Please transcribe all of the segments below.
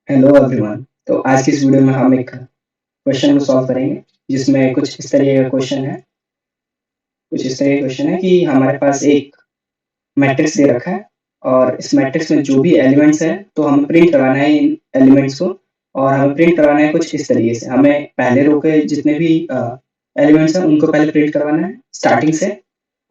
Hello everyone. तो आज की इस वीडियो में हम एक क्वेश्चन को सॉल्व करेंगे, जिसमें कुछ इस तरह का क्वेश्चन है कि हमारे पास एक मैट्रिक्स दे रखा है और इस मैट्रिक्स में जो भी एलिमेंट्स है तो हमें प्रिंट करवाना है इन एलिमेंट्स को। और हमें प्रिंट करवाना है कुछ इस तरीके से। हमें पहले रो के जितने भी एलिमेंट्स हैं उनको पहले प्रिंट करवाना है स्टार्टिंग से,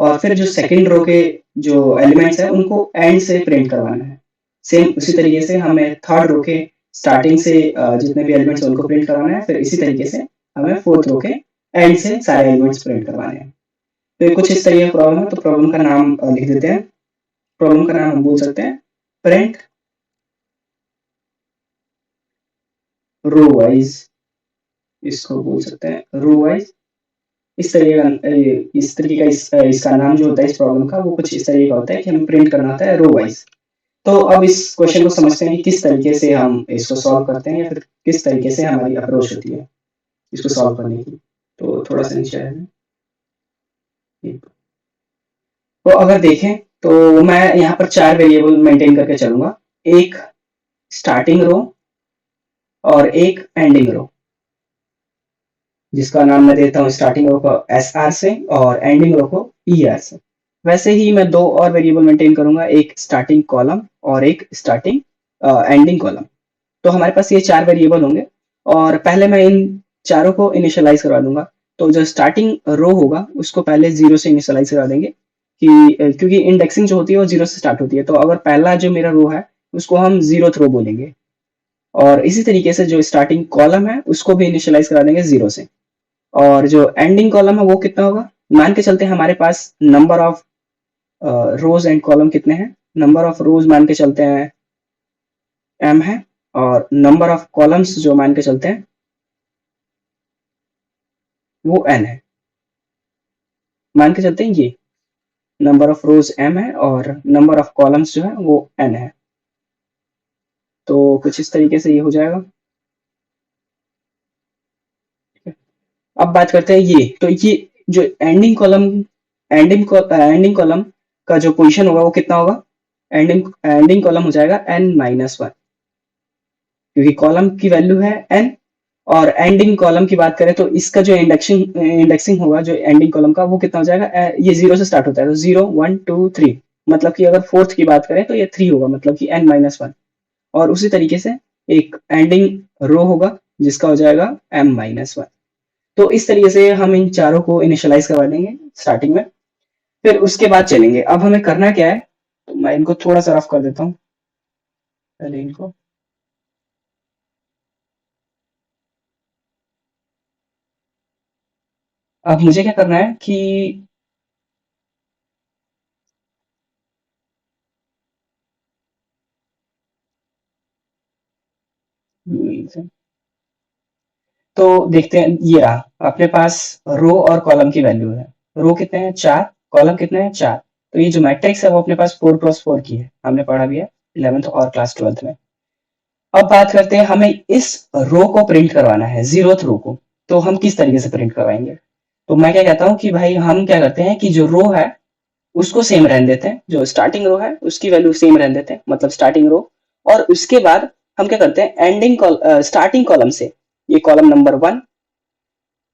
और फिर जो सेकंड रो के जो एलिमेंट्स हैं उनको एंड से प्रिंट करवाना है। सेम उसी तरीके से हमें थर्ड रो के स्टार्टिंग से जितने भी एलिमेंट्स हैं उनको प्रिंट करवाना है, फिर इसी तरीके से हमें फोर्थ रो के एंड से सारे एलिमेंट्स प्रिंट करवाने हैं। तो ये कुछ इस तरीके का प्रॉब्लम है। तो प्रॉब्लम का नाम लिख देते हैं। प्रॉब्लम का नाम हम बोल सकते हैं प्रिंट रो वाइज, इसको बोल सकते हैं रो वाइज। इसका नाम जो होता है इस प्रॉब्लम का वो कुछ इस तरीके का होता है कि हमें प्रिंट करना होता है रो वाइज। तो अब इस क्वेश्चन को समझते हैं कि किस तरीके से हम इसको सॉल्व करते हैं या फिर किस तरीके से हमारी अप्रोच होती है इसको सॉल्व करने की। तो थोड़ा सा नीचे आया है। तो अगर देखें तो मैं यहाँ पर 4 वेरिएबल मेंटेन करके चलूंगा। एक स्टार्टिंग रो और एक एंडिंग रो, जिसका नाम मैं देता हूँ स्टार्टिंग रो को एस आर से और एंडिंग रो को ई आर से। वैसे ही मैं 2 और वेरिएबल मेंटेन करूंगा, एक स्टार्टिंग कॉलम और एक स्टार्टिंग एंडिंग कॉलम। तो हमारे पास ये 4 वेरिएबल होंगे और पहले मैं इन चारों को इनिशियलाइज करवा दूंगा। तो जो स्टार्टिंग रो होगा उसको पहले 0 से इनिशियलाइज करवा देंगे कि क्योंकि इंडेक्सिंग जो होती है वो 0 से स्टार्ट होती है। तो अगर पहला जो मेरा रो है उसको हम 0th रो बोलेंगे, और इसी तरीके से जो स्टार्टिंग कॉलम है उसको भी इनिशियलाइज करा देंगे 0 से। और जो एंडिंग कॉलम है वो कितना होगा, मान के चलते हैं हमारे पास number of rows and column कितने हैं। नंबर ऑफ रोज मान के चलते हैं m है, और नंबर ऑफ कॉलम्स जो मान के चलते हैं वो n है। मान के चलते हैं ये नंबर ऑफ रोज m है और नंबर ऑफ कॉलम्स जो है वो n है। तो कुछ इस तरीके से ये हो जाएगा। अब बात करते हैं ये, तो ये जो एंडिंग कॉलम का जो पोजीशन होगा वो कितना होगा। एंडिंग कॉलम हो जाएगा n-1, क्योंकि कॉलम की वैल्यू है n। और एंडिंग कॉलम की बात करें तो इसका जो इंडेक्सिंग होगा जो एंडिंग कॉलम का वो कितना हो जाएगा, ये 0 से स्टार्ट होता है तो 0 1 2 3, मतलब कि अगर फोर्थ की बात करें तो ये 3 होगा, मतलब कि n-1। और उसी तरीके से एक एंडिंग रो होगा जिसका हो जाएगा m-1। तो इस तरीके से हम इन चारों को इनिशियलाइज करवा देंगे स्टार्टिंग में, फिर उसके बाद चलेंगे। अब हमें करना क्या है, तो मैं इनको थोड़ा सा रफ कर देता हूँ पहले इनको। अब मुझे क्या करना है कि तो देखते हैं, ये रहा अपने पास रो और कॉलम की वैल्यू है। रो कितने हैं 4, कॉलम कितने हैं 4। तो ये जो मैट्रिक्स है वो अपने पास 4 × 4 की है, हमने पढ़ा भी है 11th और क्लास 12th में। अब बात करते हैं हमें इस रो को प्रिंट करवाना है 0th रो को। तो हम किस तरीके से प्रिंट करवाएंगे, तो मैं क्या कहता हूँ कि भाई हम क्या करते हैं कि जो रो है उसको सेम रहने देते हैं, जो स्टार्टिंग रो है उसकी वैल्यू सेम रहने देते हैं, मतलब स्टार्टिंग रो। और उसके बाद हम क्या करते हैं स्टार्टिंग कॉलम से, ये कॉलम नंबर 1,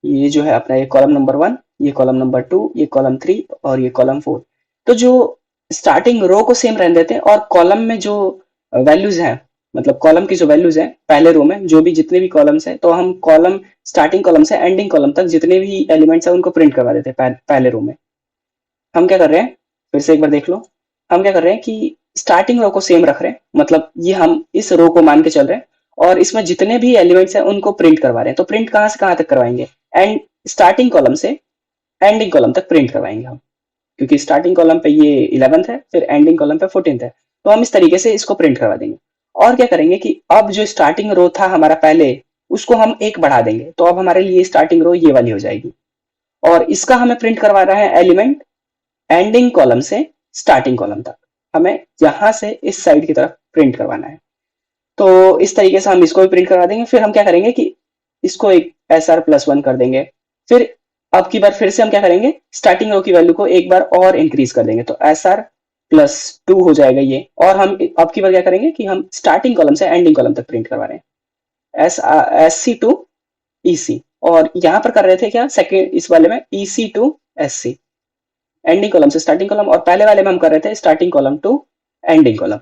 ये जो है अपना ये कॉलम नंबर 1, ये कॉलम नंबर 2, ये कॉलम 3 और ये कॉलम 4। तो जो स्टार्टिंग रो को सेम रहने देते हैं और कॉलम में जो वैल्यूज हैं, मतलब कॉलम की जो वैल्यूज हैं पहले रो में जो भी जितने भी कॉलम्स हैं, तो हम कॉलम स्टार्टिंग कॉलम से एंडिंग कॉलम तक जितने भी एलिमेंट्स हैं उनको प्रिंट करवा देते हैं पहले रो में। हम क्या कर रहे हैं, फिर से एक बार देख लो। हम क्या कर रहे हैं कि स्टार्टिंग रो को सेम रख रहे हैं, मतलब ये हम इस रो को मान के चल रहे हैं और इसमें जितने भी एलिमेंट्स हैं उनको प्रिंट करवा रहे हैं। तो प्रिंट कहाँ से कहाँ तक करवाएंगे, एंड स्टार्टिंग कॉलम से एंडिंग कॉलम तक प्रिंट करवाएंगे हम, क्योंकि स्टार्टिंग कॉलम पे ये 11th है, फिर एंडिंग कॉलम पे 14th है। तो हम इस तरीके से इसको प्रिंट करवा देंगे। और क्या करेंगे कि अब जो स्टार्टिंग रो था हमारा पहले, उसको हम एक बढ़ा देंगे, तो अब हमारे लिए स्टार्टिंग रो ये वाली हो जाएगी। और इसका हमें प्रिंट करवा रहा है एलिमेंट एंडिंग कॉलम से स्टार्टिंग कॉलम तक, हमें यहां से इस साइड की तरफ प्रिंट करवाना है। तो इस तरीके से हम इसको भी प्रिंट करवा देंगे। फिर हम क्या करेंगे कि इसको एक SR+1 कर देंगे। फिर अब की बार फिर से हम क्या करेंगे, स्टार्टिंग रो की वैल्यू को एक बार और इंक्रीज कर देंगे, तो SR+ प्लस 2 हो जाएगा ये। और हम अब की बार क्या करेंगे कि हम स्टार्टिंग कॉलम से एंडिंग कॉलम तक प्रिंट करवा रहे हैं, SC टू EC। और यहाँ पर कर रहे थे क्या सेकेंड इस वाले में EC to SC, ending column से स्टार्टिंग कॉलम, और पहले वाले में हम कर रहे थे starting column to ending column.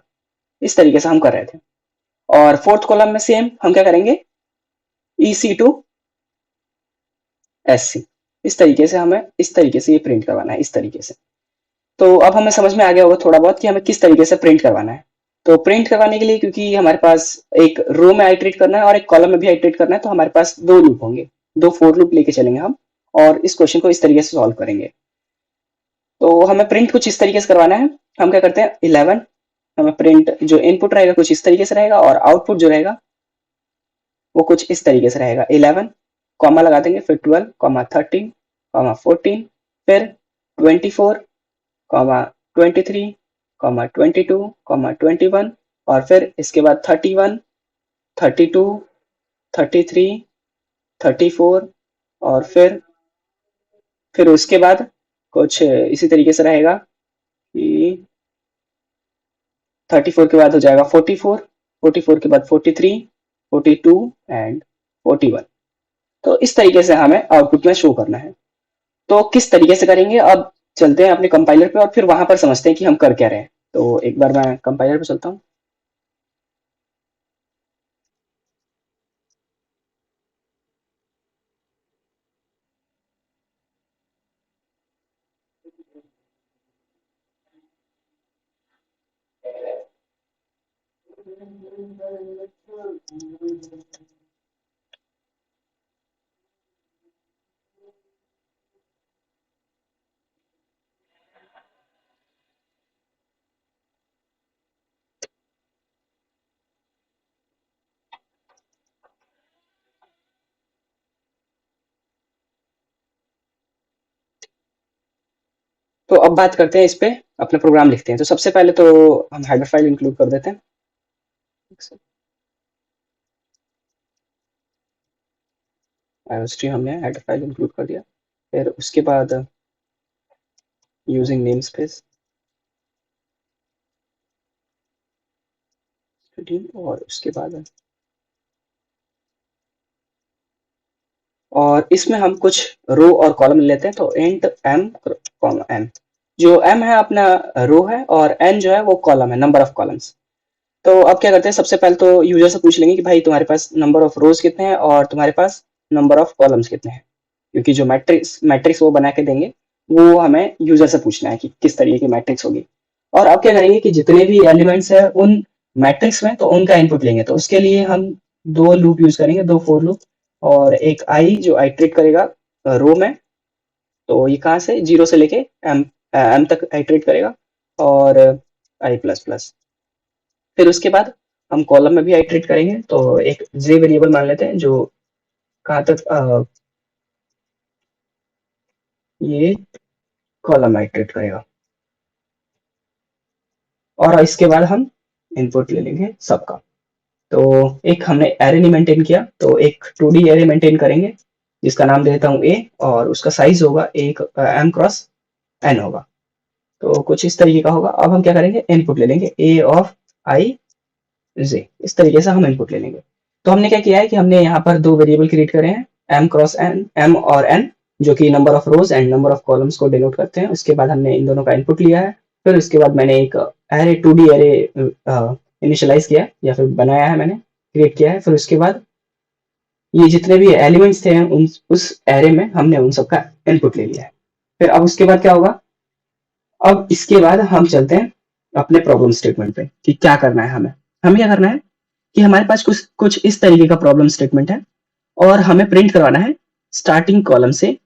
इस तरीके से हम कर रहे थे। और फोर्थ कॉलम में सेम हम क्या करेंगे, EC टू SC। इस तरीके से हमें इस तरीके से ये प्रिंट करवाना है, इस तरीके से। तो अब हमें समझ में आ गया होगा थोड़ा बहुत कि हमें किस तरीके से प्रिंट करवाना है। तो प्रिंट करवाने के लिए, क्योंकि हमारे पास एक रो में आइटरेट करना है और एक कॉलम में भी आइटरेट करना है, तो हमारे पास दो लूप होंगे, दो फोर लूप लेके चलेंगे हम, और इस क्वेश्चन को इस तरीके से सॉल्व करेंगे। तो हमें प्रिंट कुछ इस तरीके से करवाना है। हम क्या करते हैं, 11 हमें प्रिंट जो इनपुट रहेगा कुछ इस तरीके से रहेगा, और आउटपुट जो रहेगा वो कुछ इस तरीके से रहेगा। 11 कॉमा लगा देंगे, फिर 12 कॉमा 13 कॉमा 14, फिर 24 कॉमा 23 कॉमा 22 कॉमा 21, और फिर इसके बाद 31 32 33 34, और फिर उसके बाद कुछ इसी तरीके से रहेगा कि 34 के बाद हो जाएगा 44, 44 के बाद 43, 42 एंड 41। तो इस तरीके से हमें आउटपुट में शो करना है। तो किस तरीके से करेंगे, अब चलते हैं अपने कंपाइलर पे और फिर वहां पर समझते हैं कि हम कर क्या रहे हैं। तो एक बार मैं कंपाइलर पे चलता हूँ। तो अब बात करते हैं इस पे, अपना प्रोग्राम लिखते हैं। तो सबसे पहले तो हम हेडर फाइल इंक्लूड कर देते हैं। आईओस्ट्री हमने हेडर फाइल इंक्लूड कर दिया। फिर उसके बाद यूजिंग नेम स्पेस, और उसके बाद और इसमें हम कुछ रो और कॉलम लेते हैं। तो इंट m कॉमा m, जो m है अपना रो है, और n जो है वो कॉलम है, नंबर ऑफ कॉलम्स। तो अब क्या करते हैं, सबसे पहले तो यूजर से पूछ लेंगे कि भाई तुम्हारे पास नंबर ऑफ रोज कितने हैं और तुम्हारे पास नंबर ऑफ कॉलम्स कितने हैं, क्योंकि जो मैट्रिक्स वो बना के देंगे वो हमें यूजर से पूछना है कि किस तरीके की मैट्रिक्स होगी। और अब क्या करेंगे कि जितने भी एलिमेंट्स है उन मैट्रिक्स में, तो उनका इनपुट लेंगे। तो उसके लिए हम दो लूप यूज करेंगे, दो फोर लूप, और एक आई जो आइट्रेट करेगा रो में। तो ये कहाँ से, जीरो से लेके एम तक आइट्रेट करेगा, और आई प्लस प्लस। फिर उसके बाद हम कॉलम में भी आइट्रेट करेंगे। तो एक जे वेरिएबल मान लेते हैं जो कहाँ तक ये कॉलम आइट्रेट करेगा, और इसके बाद हम इनपुट ले लेंगे सबका। तो एक हमने एरे नहीं मेंटेन किया, तो एक 2D एरे मेंटेन करेंगे जिसका नाम दे देता हूँ ए, और उसका साइज होगा एक m क्रॉस n होगा। तो कुछ इस तरीके का होगा। अब हम क्या करेंगे, इनपुट ले लेंगे a ऑफ i j, इस तरीके से हम इनपुट ले लेंगे। तो हमने क्या किया है कि हमने यहाँ पर दो वेरिएबल क्रिएट करे हैं, m क्रॉस n, m और n, जो कि number of rows and number of columns को डिनोट करते हैं। उसके बाद हमने इन दोनों का इनपुट लिया है। फिर उसके बाद मैंने एक एरे 2D एरे इनिशियलाइज किया, या फिर बनाया है, मैंने क्रिएट किया है। फिर उसके बाद ये जितने भी एलिमेंट्स थे उस एरे में हमने उन सबका इनपुट ले लिया है। फिर अब उसके बाद क्या होगा, अब इसके बाद हम चलते हैं अपने प्रॉब्लम स्टेटमेंट पे कि क्या करना है हमें। हमें क्या करना है कि हमारे पास कुछ कुछ इस तरीके का प्रॉब्लम स्टेटमेंट है, और हमें प्रिंट करवाना है स्टार्टिंग कॉलम से,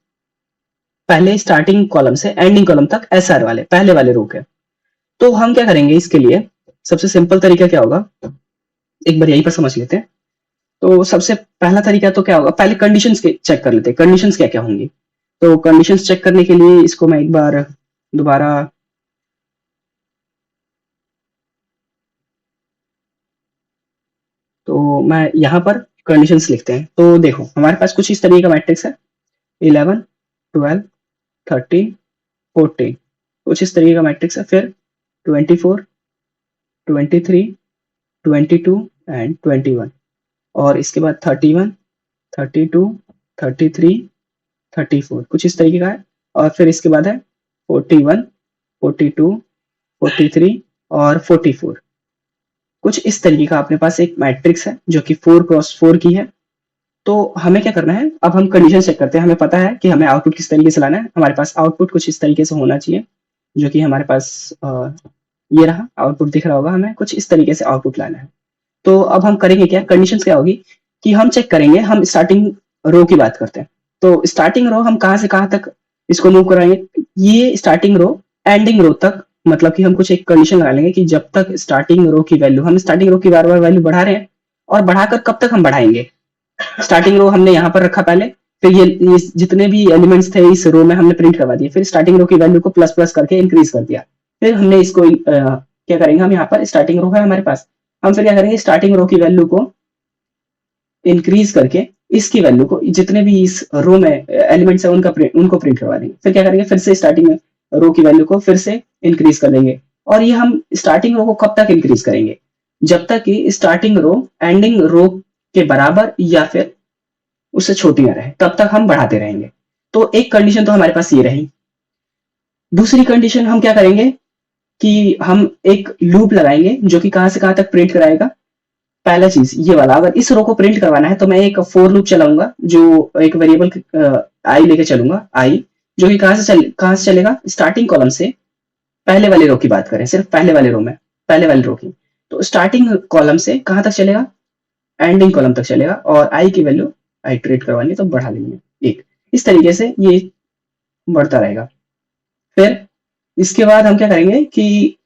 पहले स्टार्टिंग कॉलम से एंडिंग कॉलम तक एसआर वाले पहले वाले रो के। तो हम क्या करेंगे इसके लिए, सबसे सिंपल तरीका क्या होगा, एक बार यहीं पर समझ लेते हैं। तो सबसे पहला तरीका तो क्या होगा, पहले कंडीशंस के चेक कर लेते हैं, कंडीशंस क्या क्या होंगी। तो कंडीशंस चेक करने के लिए इसको मैं एक बार दोबारा, तो मैं यहाँ पर कंडीशंस लिखते हैं। तो देखो हमारे पास कुछ इस तरीके का मैट्रिक्स है, 11 12 13 14, कुछ इस तरीके का मैट्रिक्स है। फिर 24, 23, 22 एंड 21, और इसके बाद 31, 32, 33, 34, कुछ इस तरीके का है। और फिर इसके बाद है 41, 42, 43 और 44। कुछ इस तरीके का अपने पास एक मैट्रिक्स है जो कि 4x4 की है। तो हमें क्या करना है, अब हम कंडीशन चेक करते हैं। हमें पता है कि हमें आउटपुट किस तरीके से लाना है। हमारे पास आउटपुट कुछ इस तरीके से होना चाहिए, जो कि हमारे पास ये रहा आउटपुट दिख रहा होगा। हमें कुछ इस तरीके से आउटपुट लाना है। तो अब हम करेंगे क्या, कंडीशन क्या होगी कि हम चेक करेंगे, हम स्टार्टिंग रो की बात करते हैं। तो स्टार्टिंग रो हम कहाँ से कहाँ तक इसको मूव कराएंगे, ये स्टार्टिंग रो एंडिंग रो तक, मतलब कि हम कुछ एक कंडीशन लगा लेंगे कि जब तक स्टार्टिंग रो की वैल्यू, हम स्टार्टिंग रो की बार बार वैल्यू बढ़ा रहे हैं, और बढ़ाकर कब तक हम बढ़ाएंगे। स्टार्टिंग रो हमने यहाँ पर रखा पहले, फिर ये जितने भी एलिमेंट्स थे इस रो में हमने प्रिंट करवा दिए, फिर स्टार्टिंग रो की वैल्यू को प्लस प्लस करके इंक्रीज कर दिया। फिर हमने इसको क्या करेंगे, हम यहाँ पर स्टार्टिंग रो है हमारे पास, हम फिर क्या करेंगे, स्टार्टिंग रो की वैल्यू को इंक्रीज करके इसकी वैल्यू को, जितने भी इस रो में एलिमेंट्स है उनको प्रिंट करवा देंगे। फिर क्या करेंगे, फिर से स्टार्टिंग रो की वैल्यू को फिर से इंक्रीज कर देंगे। और ये हम स्टार्टिंग रो को कब तक इंक्रीज करेंगे, जब तक कि स्टार्टिंग रो एंडिंग रो के बराबर या फिर उससे छोटी ना रहे, तब तक हम बढ़ाते रहेंगे। तो एक कंडीशन तो हमारे पास ये रही। दूसरी कंडीशन हम क्या करेंगे कि हम एक लूप लगाएंगे जो कि कहां से कहां तक प्रिंट कराएगा। पहला चीज ये वाला, अगर इस रो को प्रिंट करवाना है तो मैं एक फोर लूप चलाऊंगा, जो एक वेरिएबल आई लेके चलूंगा, आई, जो कि कहां से चलेगा, स्टार्टिंग कॉलम से। पहले वाले रो की बात करें, सिर्फ पहले वाले रो में, पहले वाले रो की, तो स्टार्टिंग कॉलम से कहां तक चलेगा, एंडिंग कॉलम तक चलेगा। और आई की वैल्यू आइट्रेट करवानी है तो बढ़ा लेंगे एक, इस तरीके से ये बढ़ता रहेगा। फिर इसके बाद हम क्या करेंगे कि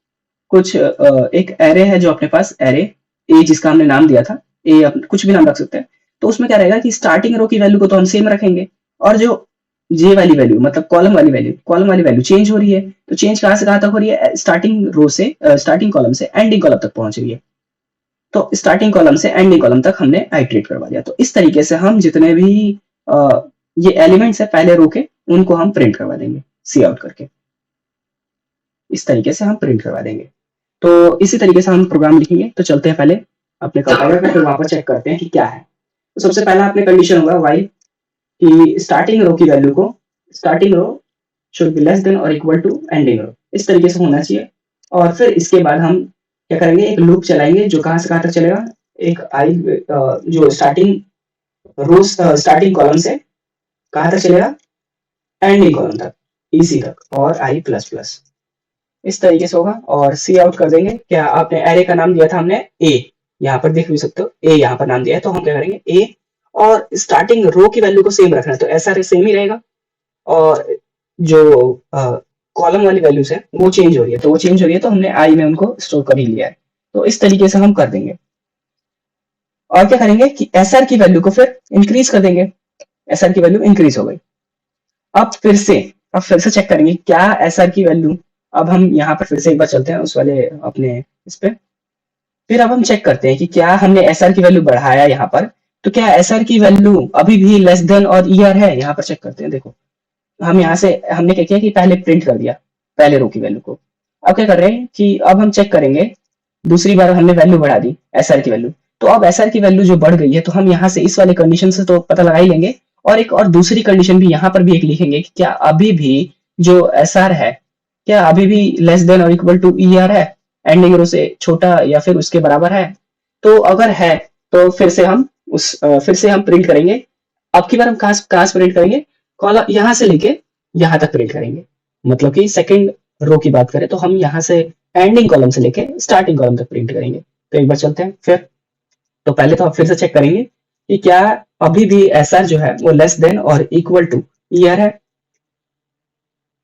कुछ एक एरे है जो अपने पास, एरे ए जिसका हमने नाम दिया था, ए कुछ भी नाम रख सकते हैं। तो उसमें क्या रहेगा कि स्टार्टिंग रो की वैल्यू को तो हम सेम रखेंगे, और जो जे वाली वैल्यू, मतलब कॉलम वाली वैल्यू चेंज हो रही है। तो चेंज कहां से कहां तक हो रही है, स्टार्टिंग रो से, स्टार्टिंग कॉलम से एंडिंग कॉलम तक पहुंच रही है। तो स्टार्टिंग कॉलम से एंडिंग कॉलम तक हमने आइट्रेट करवा दिया। तो इस तरीके से हम जितने भी ये एलिमेंट्स है पहले रो के, उनको हम प्रिंट करवा देंगे सी आउट करके। इस तरीके से हम प्रिंट करवा देंगे। तो इसी तरीके से हम प्रोग्राम लिखेंगे। तो चलते हैं पहले अपने कंपाइलर पे, फिर वहां पर चेक करते हैं कि क्या है। तो सबसे पहला अपने कंडीशन होगा वाइल कि स्टार्टिंग रो की वैल्यू को, starting row should be less than और इक्वल टू एंडिंग रो, इस तरीके से होना चाहिए। और फिर इसके बाद हम क्या करेंगे, एक लूप चलाएंगे जो कहां से कहां तक चलेगा, एक आई जो स्टार्टिंग रो, स्टार्टिंग कॉलम से कहां तक चलेगा, एंडिंग कॉलम तक, इसी तक, और आई प्लस प्लस, इस तरीके से होगा। और सी आउट कर देंगे। क्या आपने एरे का नाम दिया था हमने ए, यहाँ पर देख भी सकते हो ए यहाँ पर नाम दिया है, तो हम क्या करेंगे ए, और स्टार्टिंग रो की वैल्यू को सेम रखना है, तो ऐसा सेम ही रहेगा। और जो कॉलम वाली वैल्यूज है वो चेंज हो रही है, तो वो चेंज हो रही है तो हमने आई में उनको स्टोर कर ही लिया है। तो इस तरीके से हम कर देंगे। और क्या करेंगे कि एस आर की वैल्यू को फिर इंक्रीज कर देंगे। एस आर की वैल्यू इंक्रीज हो गई। अब फिर से चेक करेंगे क्या एस आर की वैल्यू। अब हम यहाँ पर फिर से एक बार चलते हैं उस वाले अपने इस पे। फिर अब हम चेक करते हैं कि क्या हमने एस आर की वैल्यू बढ़ाया यहाँ पर, तो क्या एस आर की वैल्यू अभी भी लेस देन और ईआर है। यहाँ पर चेक करते हैं। देखो हम यहाँ से हमने क्या किया कि पहले प्रिंट कर दिया पहले रो की वैल्यू को। अब क्या कर रहे हैं कि अब हम चेक करेंगे, दूसरी बार हमने वैल्यू बढ़ा दी एस आर की वैल्यू, तो अब एस आर की वैल्यू जो बढ़ गई है, तो हम यहाँ से इस वाले कंडीशन से तो पता लगा ही लेंगे। और एक और दूसरी कंडीशन भी यहाँ पर भी एक लिखेंगे कि क्या अभी भी जो एस आर है, क्या अभी भी लेस देन और इक्वल टू ई आर है, एंडिंग रो से छोटा या फिर उसके बराबर है। तो अगर है तो फिर से हम प्रिंट करेंगे। अब की बार हम कहां से प्रिंट करेंगे, कॉलम यहाँ से लेके यहाँ तक प्रिंट करेंगे। मतलब कि सेकंड रो की बात करें तो हम यहाँ से एंडिंग कॉलम से लेके स्टार्टिंग कॉलम तक प्रिंट करेंगे। तो एक बार चलते हैं फिर। तो पहले तो आप फिर से चेक करेंगे कि क्या अभी भी एस आर जो है वो लेस देन और इक्वल टू ई आर है।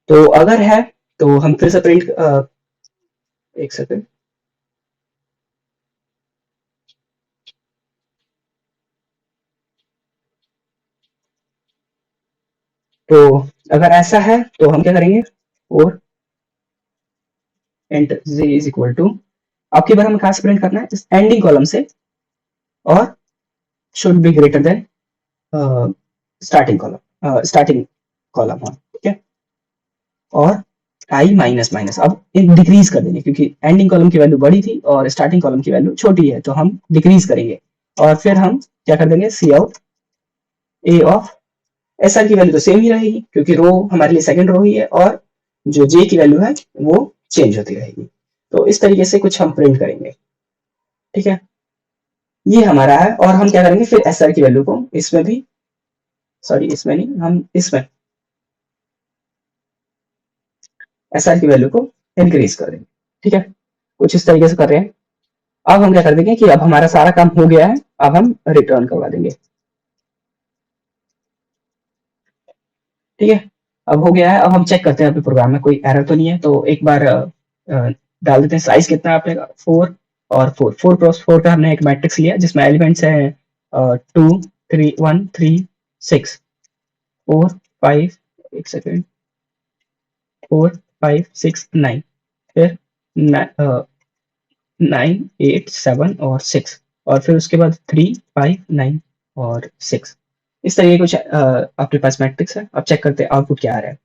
तो अगर है तो हम फिर से प्रिंट, एक सेकंड। तो अगर ऐसा है तो हम क्या करेंगे, और enter z is equal to, आपकी बार हमें कहां से प्रिंट करना है, इस एंडिंग कॉलम से, और should be greater than starting column, हाँ ठीक है। और आई माइनस माइनस, अब डिक्रीज कर देंगे क्योंकि एंडिंग कॉलम की वैल्यू बड़ी थी और स्टार्टिंग कॉलम की वैल्यू छोटी है, तो हम डिक्रीज करेंगे और फिर हम क्या कर देंगे, C out A of S R की वैल्यू तो सेम ही रहेगी क्योंकि रो हमारे लिए सेकंड रो ही है और जो जे की वैल्यू है वो चेंज होती रहेगी। तो इस तरीके से कुछ हम प्रिंट करेंगे, ठीक है। ये हमारा है और हम क्या करेंगे फिर एस आर की वैल्यू को इसमें भी, सॉरी इसमें नहीं, हम इसमें एस आर की वैल्यू को इंक्रीज कर देंगे, ठीक है। कुछ इस तरीके से कर रहे हैं। अब हम क्या कर देंगे कि अब हमारा सारा काम हो गया है, अब हम रिटर्न करवा देंगे, ठीक है। अब हो गया है, अब हम चेक करते हैं अपने प्रोग्राम में कोई एरर तो नहीं है, तो एक बार डाल देते हैं साइज कितना है आपने, 4 का हमने एक मैट्रिक्स लिया जिसमें एलिमेंट्स है 2 3 1 3 6 4 5, एक सेकेंड, 4 5 6 9, फिर 9 8 7 और 6, और फिर उसके बाद 3 5 9 और 6। इस तरह के कुछ आपके पास मैट्रिक्स है। अब चेक करते हैं आउटपुट क्या आ रहा है।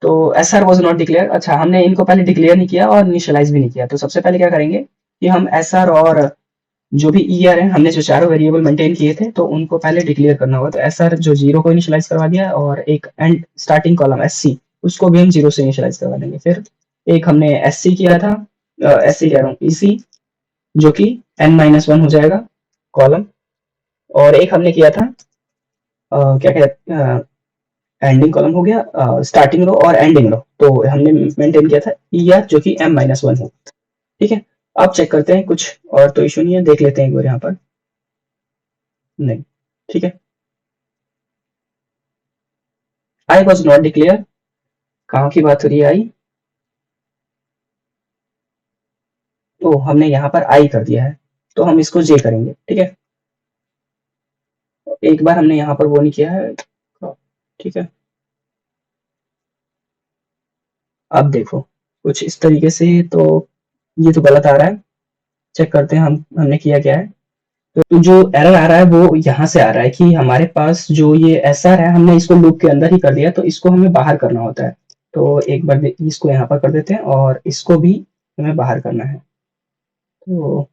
तो S R was not declare, अच्छा हमने इनको पहले डिक्लेयर नहीं किया और इनिशियलाइज भी नहीं किया, तो सबसे पहले क्या करेंगे कि हम एस आर और जो भी ई आर है, हमने जो चारों वेरिएबल मेंटेन किए थे तो उनको पहले डिक्लेयर करना होगा। तो एस आर जो 0 को इनिशियलाइज करवा दिया और एक and starting column S C उसको भी हम 0 से इनिशियलाइज करवा देंगे। फिर एक हमने एस सी किया था, एस सी कह रहा हूँ ई सी, जो कि n-1 हो जाएगा कॉलम, और एक हमने किया था क्या कहते हैं, एंडिंग कॉलम हो गया, स्टार्टिंग रो और एंडिंग रो, तो हमने मेंटेन किया था ई आर जो कि m-1 हो, ठीक है। अब चेक करते हैं कुछ और तो इशू नहीं है, देख लेते हैं एक बार यहाँ पर, नहीं, ठीक है। आई वॉज नॉट डिक्लेयर, कहाँ की बात हो रही है आई, तो हमने यहाँ पर आई कर दिया है, तो हम इसको जे करेंगे, ठीक है। एक बार हमने यहाँ पर वो नहीं किया है, ठीक है। अब देखो कुछ इस तरीके से, तो ये तो गलत आ रहा है, चेक करते हैं हम हमने किया क्या है। तो जो एरर आ रहा है वो यहाँ से आ रहा है कि हमारे पास जो ये एस आर है हमने इसको लूप के अंदर ही कर दिया, तो इसको हमें बाहर करना होता है। तो एक बार इसको यहाँ पर कर देते हैं और इसको भी हमें बाहर करना है। तो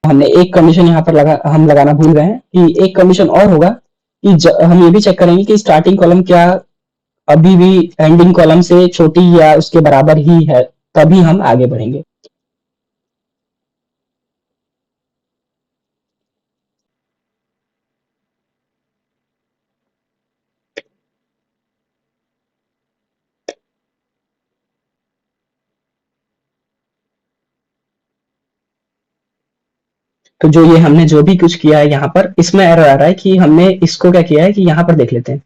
हमने एक कंडीशन यहाँ पर हम लगाना भूल गए हैं कि एक कंडीशन और होगा कि हम ये भी चेक करेंगे कि स्टार्टिंग कॉलम क्या अभी भी एंडिंग कॉलम से छोटी या उसके बराबर ही है, तभी हम आगे बढ़ेंगे। तो जो ये हमने जो भी कुछ किया है यहाँ पर, इसमें एरर आ रहा है कि हमने इसको क्या किया है कि यहाँ पर देख लेते हैं।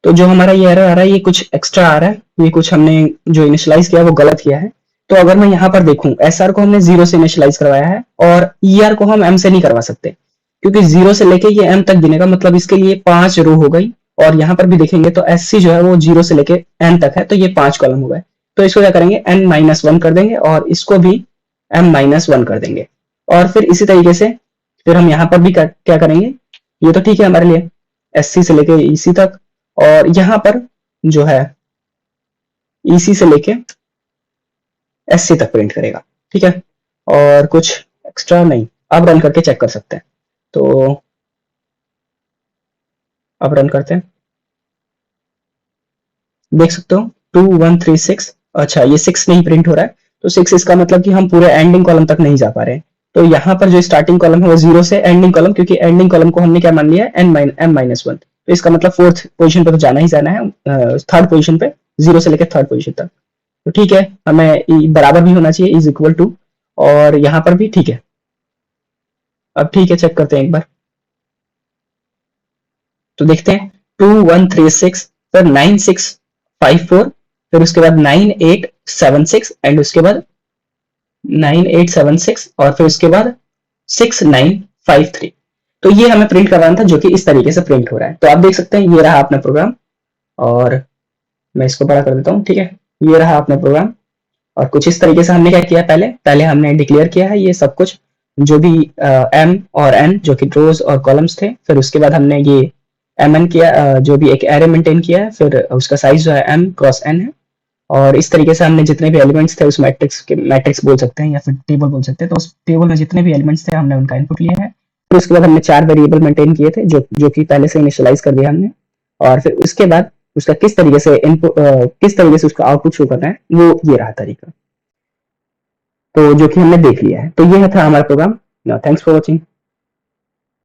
तो जो हमारा ये एरर आ रहा है ये कुछ एक्स्ट्रा आ रहा है, ये कुछ हमने जो इनिशियलाइज किया वो गलत किया है। तो अगर मैं यहाँ पर देखूं, एस आर को हमने 0 से इनिशियलाइज करवाया है और ई आर को हम एम से नहीं करवा सकते, क्योंकि 0 से लेके ये एम तक गिनेगा, मतलब इसके लिए 5 रो हो गई। और यहाँ पर भी देखेंगे तो एस सी जो है वो 0 से लेके एन तक है, तो ये 5 कॉलम हो गए। तो इसको क्या करेंगे, n-1 कर देंगे और इसको भी m-1 कर देंगे। और फिर इसी तरीके से फिर हम यहाँ पर भी क्या करेंगे, ये तो ठीक है हमारे लिए एस सी से लेके ई सी तक, और यहाँ पर जो है ई सी से लेके एस सी तक प्रिंट करेगा, ठीक है। और कुछ एक्स्ट्रा नहीं। अब रन करके चेक कर सकते हैं, तो अब रन करते हैं, देख सकते हो 2 1 3 6, अच्छा ये 6 नहीं प्रिंट हो रहा है, तो 6 इसका मतलब कि हम पूरे एंडिंग कॉलम तक नहीं जा पा रहे हैं। तो यहाँ पर जो स्टार्टिंग कॉलम है वो 0 से एंडिंग कॉलम, क्योंकि एंडिंग कॉलम को हमने क्या मान लिया है, m-1, तो इसका मतलब फोर्थ पोजीशन पे तो जाना ही जाना है, थर्ड पोजीशन पे, 0 से लेकर थर्ड पोजीशन तक। तो ठीक है, हमें बराबर भी होना चाहिए, इज इक्वल टू, और यहाँ पर भी ठीक है। अब ठीक है, चेक करते हैं एक बार, तो देखते हैं 2 1 3 6, फिर 9 6 5 4, फिर उसके बाद 9 8 7 6, एंड उसके बाद 9 8 7 6, और फिर उसके बाद 6 9 5 3। तो ये हमें प्रिंट करवाना था, जो कि इस तरीके से प्रिंट हो रहा है। तो आप देख सकते हैं ये रहा अपना प्रोग्राम, और मैं इसको बड़ा कर देता हूँ, ठीक है। ये रहा अपना प्रोग्राम, और कुछ इस तरीके से हमने क्या किया, पहले पहले हमने डिक्लेयर किया है ये सब कुछ, जो भी एम और एन जो कि रोज और कॉलम्स थे। फिर उसके बाद हमने ये एम एन किया, जो भी एक एरे मेंटेन किया है, फिर उसका साइज जो है m क्रॉस n है। और इस तरीके से हमने जितने भी एलिमेंट्स थे उस मैट्रिक्स बोल सकते हैं या फिर टेबल बोल सकते हैं, तो उस टेबल में जितने भी एलिमेंट्स थे हमने उनका इनपुट लिया है। फिर उसके बाद हमने 4 वेरिएबल मेंटेन किए थे जो कि पहले से इनिशियलाइज कर दिया हमने, और फिर उसके बाद उसका किस तरीके से किस तरीके से उसका आउटपुट शो करना है वो ये रहा तरीका, तो जो कि हमने देख लिया है। तो ये था हमारा प्रोग्राम। Thanks for watching.